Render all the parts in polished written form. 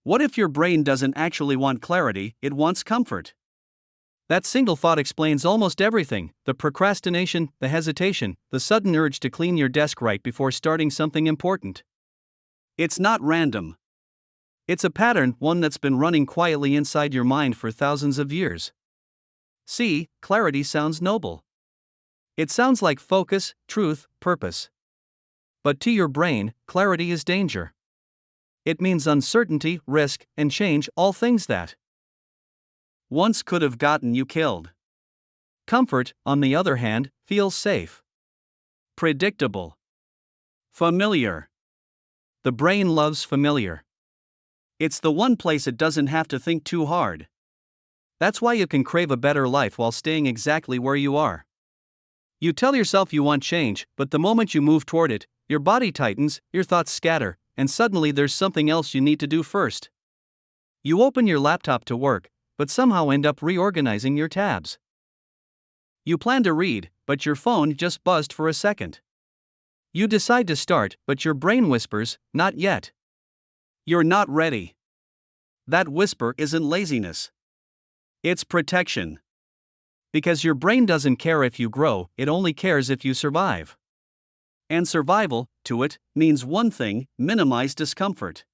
What if your brain doesn't actually want clarity, it wants comfort? That single thought explains almost everything: the procrastination, the hesitation, the sudden urge to clean your desk right before starting something important. It's not random. It's a pattern, one that's been running quietly inside your mind for thousands of years. See, clarity sounds noble. It sounds like focus, truth, purpose. But to your brain, clarity is danger. It means uncertainty, risk, and change, all things that once could have gotten you killed. Comfort, on the other hand, feels safe, predictable, familiar. The brain loves familiar. It's the one place it doesn't have to think too hard. That's why you can crave a better life while staying exactly where you are. You tell yourself you want change, but the moment you move toward it, your body tightens, your thoughts scatter, and suddenly there's something else you need to do first. You open your laptop to work, but somehow end up reorganizing your tabs. You plan to read, but your phone just buzzed for a second. You decide to start, but your brain whispers, "Not yet. You're not ready." That whisper isn't laziness. It's protection. Because your brain doesn't care if you grow, it only cares if you survive. And survival, to it, means one thing: minimize discomfort.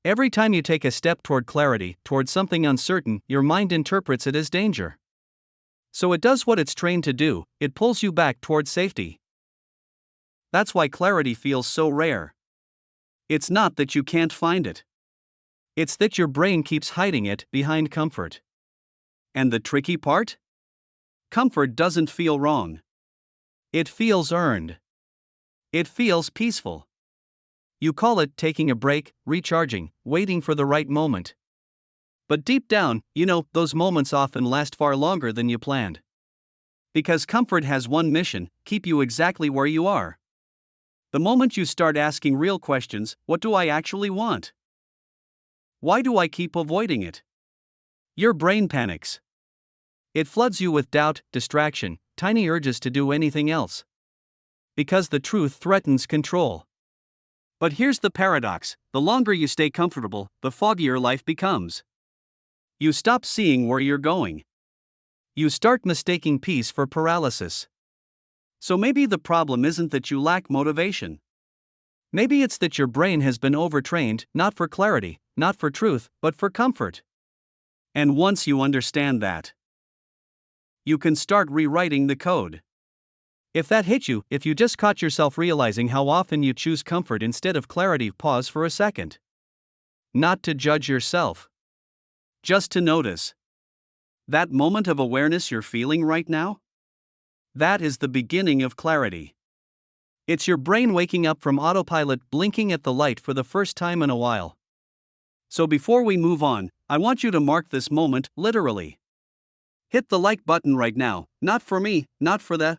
Every time you take a step toward clarity, toward something uncertain, your mind interprets it as danger. So it does what it's trained to do: it pulls you back toward safety. That's why clarity feels so rare. It's not that you can't find it. It's that your brain keeps hiding it behind comfort. And the tricky part? Comfort doesn't feel wrong. It feels earned. It feels peaceful. You call it taking a break, recharging, waiting for the right moment. But deep down, you know, those moments often last far longer than you planned. Because comfort has one mission: keep you exactly where you are. The moment you start asking real questions: what do I actually want? Why do I keep avoiding it? Your brain panics. It floods you with doubt, distraction, tiny urges to do anything else. Because the truth threatens control. But here's the paradox: the longer you stay comfortable, the foggier life becomes. You stop seeing where you're going. You start mistaking peace for paralysis. So maybe the problem isn't that you lack motivation. Maybe it's that your brain has been overtrained, not for clarity, not for truth, but for comfort. And once you understand that, you can start rewriting the code. If that hit you, if you just caught yourself realizing how often you choose comfort instead of clarity, pause for a second. Not to judge yourself. Just to notice. That moment of awareness you're feeling right now? That is the beginning of clarity. It's your brain waking up from autopilot, blinking at the light for the first time in a while. So before we move on, I want you to mark this moment, literally. Hit the like button right now, not for me, not for the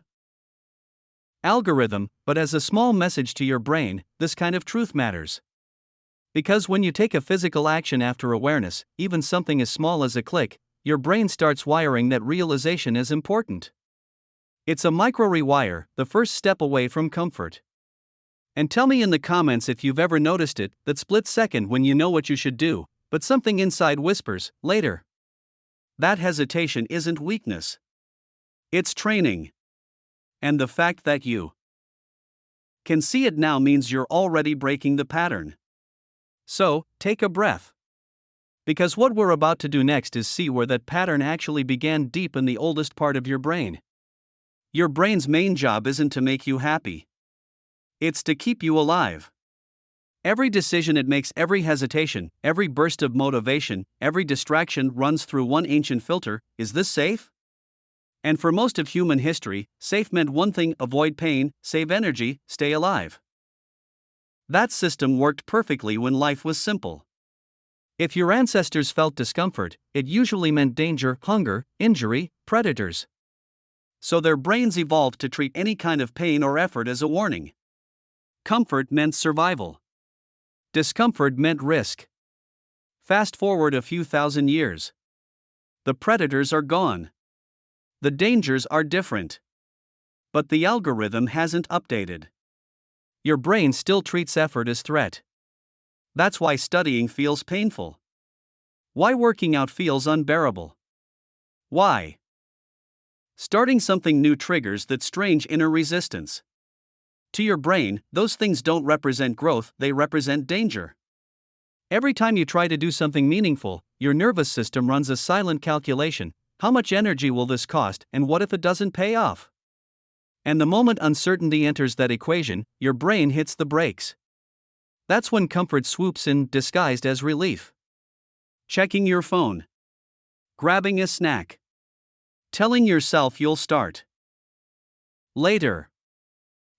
algorithm, but as a small message to your brain: this kind of truth matters. Because when you take a physical action after awareness, even something as small as a click, your brain starts wiring that realization as important. It's a micro-rewire, the first step away from comfort. And tell me in the comments if you've ever noticed it, that split second when you know what you should do, but something inside whispers, later. That hesitation isn't weakness. It's training. And the fact that you can see it now means you're already breaking the pattern. So, take a breath. Because what we're about to do next is see where that pattern actually began, deep in the oldest part of your brain. Your brain's main job isn't to make you happy. It's to keep you alive. Every decision it makes, every hesitation, every burst of motivation, every distraction runs through one ancient filter: is this safe? And for most of human history, safe meant one thing: avoid pain, save energy, stay alive. That system worked perfectly when life was simple. If your ancestors felt discomfort, it usually meant danger, hunger, injury, predators. So their brains evolved to treat any kind of pain or effort as a warning. Comfort meant survival. Discomfort meant risk. Fast forward a few thousand years. The predators are gone. The dangers are different. But the algorithm hasn't updated. Your brain still treats effort as threat. That's why studying feels painful. Why working out feels unbearable. Why starting something new triggers that strange inner resistance. To your brain, those things don't represent growth, they represent danger. Every time you try to do something meaningful, your nervous system runs a silent calculation: how much energy will this cost, and what if it doesn't pay off? And the moment uncertainty enters that equation, your brain hits the brakes. That's when comfort swoops in, disguised as relief. Checking your phone. Grabbing a snack. Telling yourself you'll start later.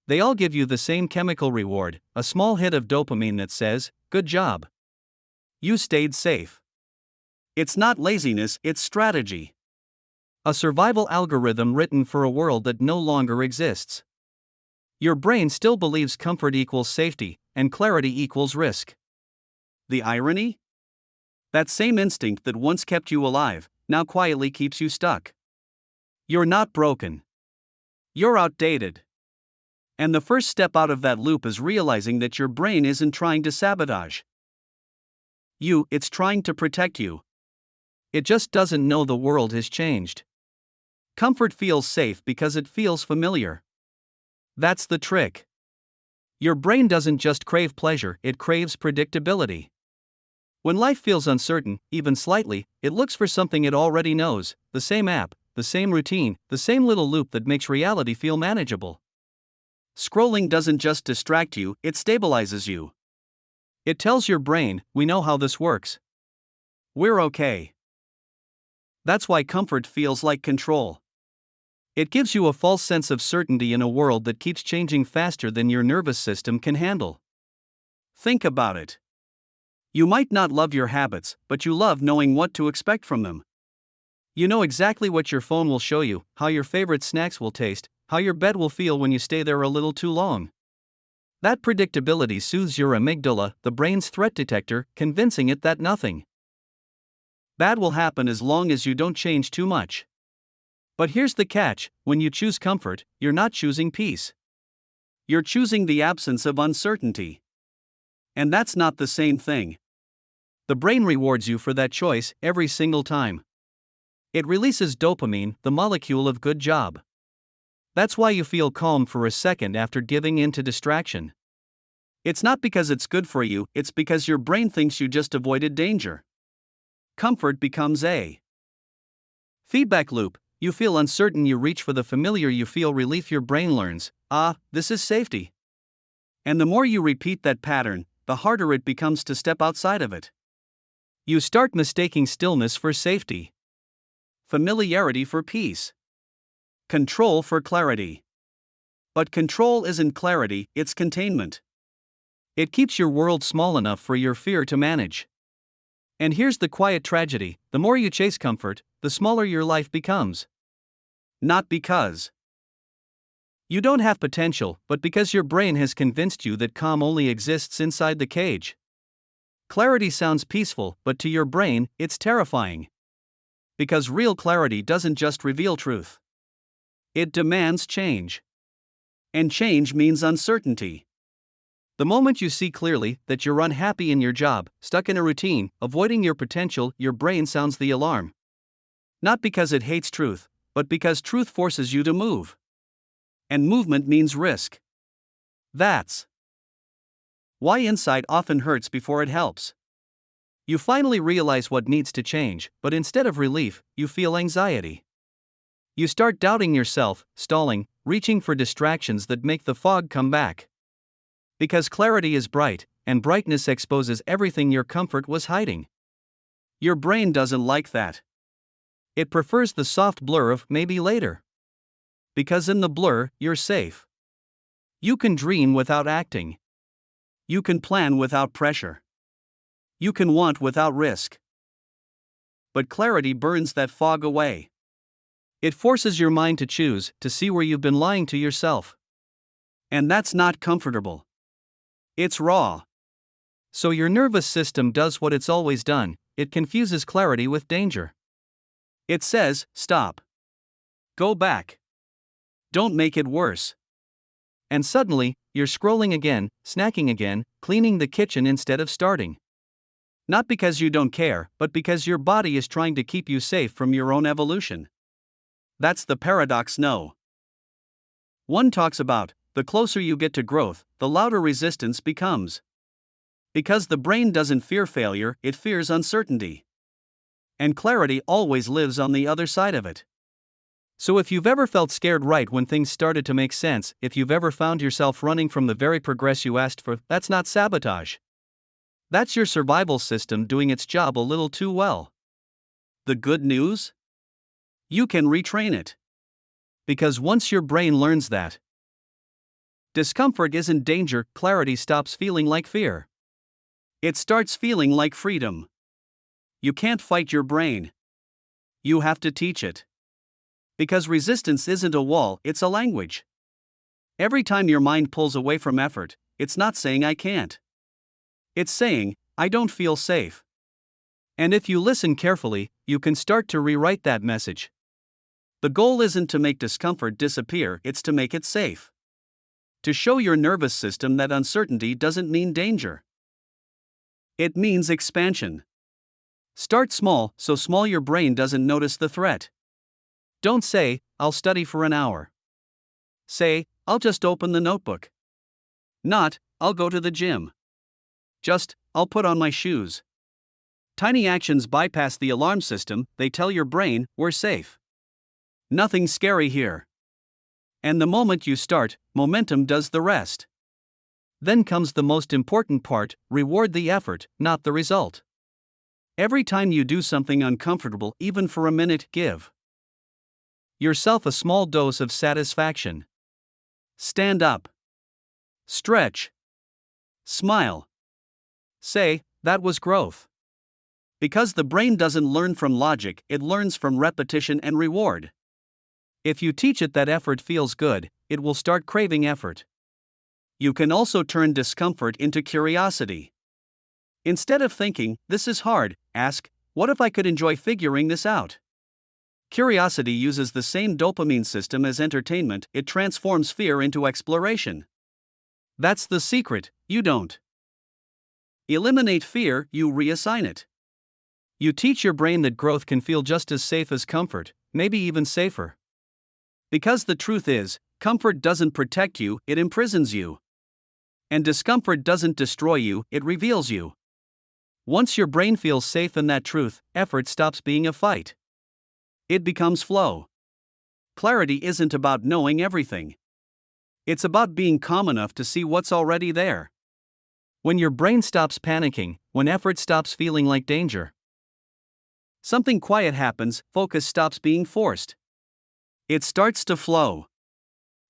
They all give you the same chemical reward, a small hit of dopamine that says, "Good job. You stayed safe." It's not laziness, it's strategy. A survival algorithm written for a world that no longer exists. Your brain still believes comfort equals safety, and clarity equals risk. The irony? That same instinct that once kept you alive, now quietly keeps you stuck. You're not broken. You're outdated. And the first step out of that loop is realizing that your brain isn't trying to sabotage you, it's trying to protect you. It just doesn't know the world has changed. Comfort feels safe because it feels familiar. That's the trick. Your brain doesn't just crave pleasure, it craves predictability. When life feels uncertain, even slightly, it looks for something it already knows: the same app, the same routine, the same little loop that makes reality feel manageable. Scrolling doesn't just distract you, it stabilizes you. It tells your brain, "We know how this works. We're okay." That's why comfort feels like control. It gives you a false sense of certainty in a world that keeps changing faster than your nervous system can handle. Think about it. You might not love your habits, but you love knowing what to expect from them. You know exactly what your phone will show you, how your favorite snacks will taste, how your bed will feel when you stay there a little too long. That predictability soothes your amygdala, the brain's threat detector, convincing it that nothing bad will happen as long as you don't change too much. But here's the catch: when you choose comfort, you're not choosing peace. You're choosing the absence of uncertainty. And that's not the same thing. The brain rewards you for that choice every single time. It releases dopamine, the molecule of good job. That's why you feel calm for a second after giving in to distraction. It's not because it's good for you, it's because your brain thinks you just avoided danger. Comfort becomes a feedback loop. You feel uncertain, you reach for the familiar, you feel relief, your brain learns, this is safety. And the more you repeat that pattern, the harder it becomes to step outside of it. You start mistaking stillness for safety, familiarity for peace, control for clarity. But control isn't clarity, it's containment. It keeps your world small enough for your fear to manage. And here's the quiet tragedy: the more you chase comfort, the smaller your life becomes. Not because you don't have potential, but because your brain has convinced you that calm only exists inside the cage. Clarity sounds peaceful, but to your brain, it's terrifying. Because real clarity doesn't just reveal truth. It demands change. And change means uncertainty. The moment you see clearly that you're unhappy in your job, stuck in a routine, avoiding your potential, your brain sounds the alarm. Not because it hates truth, but because truth forces you to move. And movement means risk. That's why insight often hurts before it helps. You finally realize what needs to change, but instead of relief, you feel anxiety. You start doubting yourself, stalling, reaching for distractions that make the fog come back. Because clarity is bright, and brightness exposes everything your comfort was hiding. Your brain doesn't like that. It prefers the soft blur of maybe later. Because in the blur, you're safe. You can dream without acting. You can plan without pressure. You can want without risk. But clarity burns that fog away. It forces your mind to choose, to see where you've been lying to yourself. And that's not comfortable. It's raw. So your nervous system does what it's always done: it confuses clarity with danger. It says, stop. Go back. Don't make it worse. And suddenly, you're scrolling again, snacking again, cleaning the kitchen instead of starting. Not because you don't care, but because your body is trying to keep you safe from your own evolution. That's the paradox. No one talks about. The closer you get to growth, the louder resistance becomes. Because the brain doesn't fear failure, it fears uncertainty. And clarity always lives on the other side of it. So if you've ever felt scared right when things started to make sense, if you've ever found yourself running from the very progress you asked for, that's not sabotage. That's your survival system doing its job a little too well. The good news? You can retrain it. Because once your brain learns that discomfort isn't danger, clarity stops feeling like fear. It starts feeling like freedom. You can't fight your brain. You have to teach it. Because resistance isn't a wall, it's a language. Every time your mind pulls away from effort, it's not saying I can't. It's saying, I don't feel safe. And if you listen carefully, you can start to rewrite that message. The goal isn't to make discomfort disappear, it's to make it safe. To show your nervous system that uncertainty doesn't mean danger. It means expansion. Start small, so small your brain doesn't notice the threat. Don't say, I'll study for an hour. Say, I'll just open the notebook. Not, I'll go to the gym. Just, I'll put on my shoes. Tiny actions bypass the alarm system, they tell your brain, we're safe. Nothing scary here. And the moment you start, momentum does the rest. Then comes the most important part, reward the effort, not the result. Every time you do something uncomfortable, even for a minute, give yourself a small dose of satisfaction. Stand up. Stretch. Smile. Say, that was growth. Because the brain doesn't learn from logic, it learns from repetition and reward. If you teach it that effort feels good, it will start craving effort. You can also turn discomfort into curiosity. Instead of thinking, this is hard, ask, what if I could enjoy figuring this out? Curiosity uses the same dopamine system as entertainment, it transforms fear into exploration. That's the secret, you don't eliminate fear, you reassign it. You teach your brain that growth can feel just as safe as comfort, maybe even safer. Because the truth is, comfort doesn't protect you, it imprisons you. And discomfort doesn't destroy you, it reveals you. Once your brain feels safe in that truth, effort stops being a fight. It becomes flow. Clarity isn't about knowing everything. It's about being calm enough to see what's already there. When your brain stops panicking, when effort stops feeling like danger, something quiet happens, focus stops being forced. It starts to flow.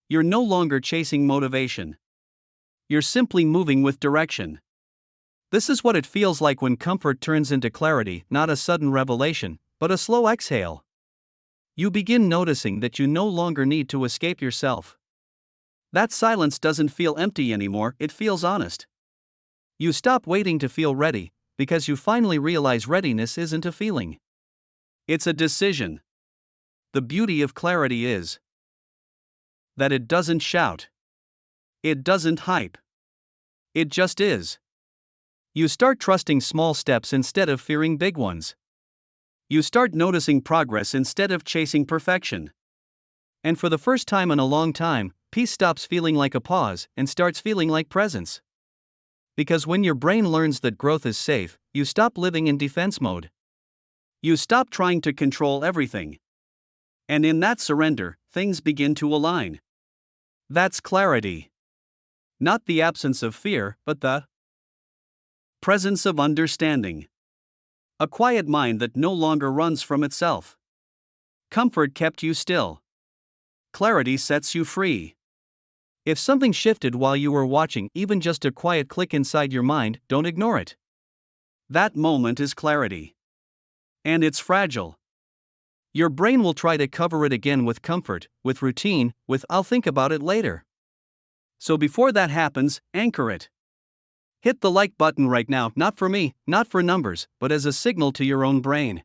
You're no longer chasing motivation. You're simply moving with direction. This is what it feels like when comfort turns into clarity, not a sudden revelation, but a slow exhale. You begin noticing that you no longer need to escape yourself. That silence doesn't feel empty anymore, it feels honest. You stop waiting to feel ready, because you finally realize readiness isn't a feeling. It's a decision. The beauty of clarity is that it doesn't shout. It doesn't hype. It just is. You start trusting small steps instead of fearing big ones. You start noticing progress instead of chasing perfection. And for the first time in a long time, peace stops feeling like a pause and starts feeling like presence. Because when your brain learns that growth is safe, you stop living in defense mode. You stop trying to control everything. And in that surrender, things begin to align. That's clarity. Not the absence of fear, but the presence of understanding. A quiet mind that no longer runs from itself. Comfort kept you still. Clarity sets you free. If something shifted while you were watching, even just a quiet click inside your mind, don't ignore it. That moment is clarity. And it's fragile. Your brain will try to cover it again with comfort, with routine, with I'll think about it later. So before that happens, anchor it. Hit the like button right now, not for me, not for numbers, but as a signal to your own brain.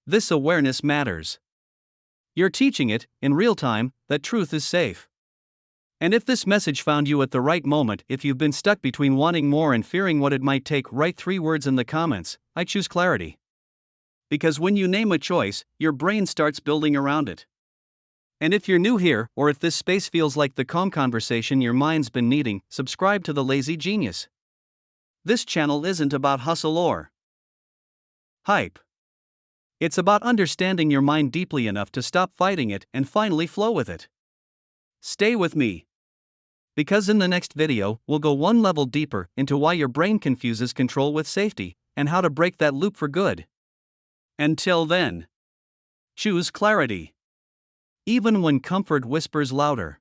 This awareness matters. You're teaching it, in real time, that truth is safe. And if this message found you at the right moment, if you've been stuck between wanting more and fearing what it might take, write 3 words in the comments: I choose clarity. Because when you name a choice, your brain starts building around it. And if you're new here, or if this space feels like the calm conversation your mind's been needing, subscribe to The Lazy Genius. This channel isn't about hustle or hype. It's about understanding your mind deeply enough to stop fighting it and finally flow with it. Stay with me, because in the next video, we'll go one level deeper into why your brain confuses control with safety, and how to break that loop for good. Until then, choose clarity, even when comfort whispers louder.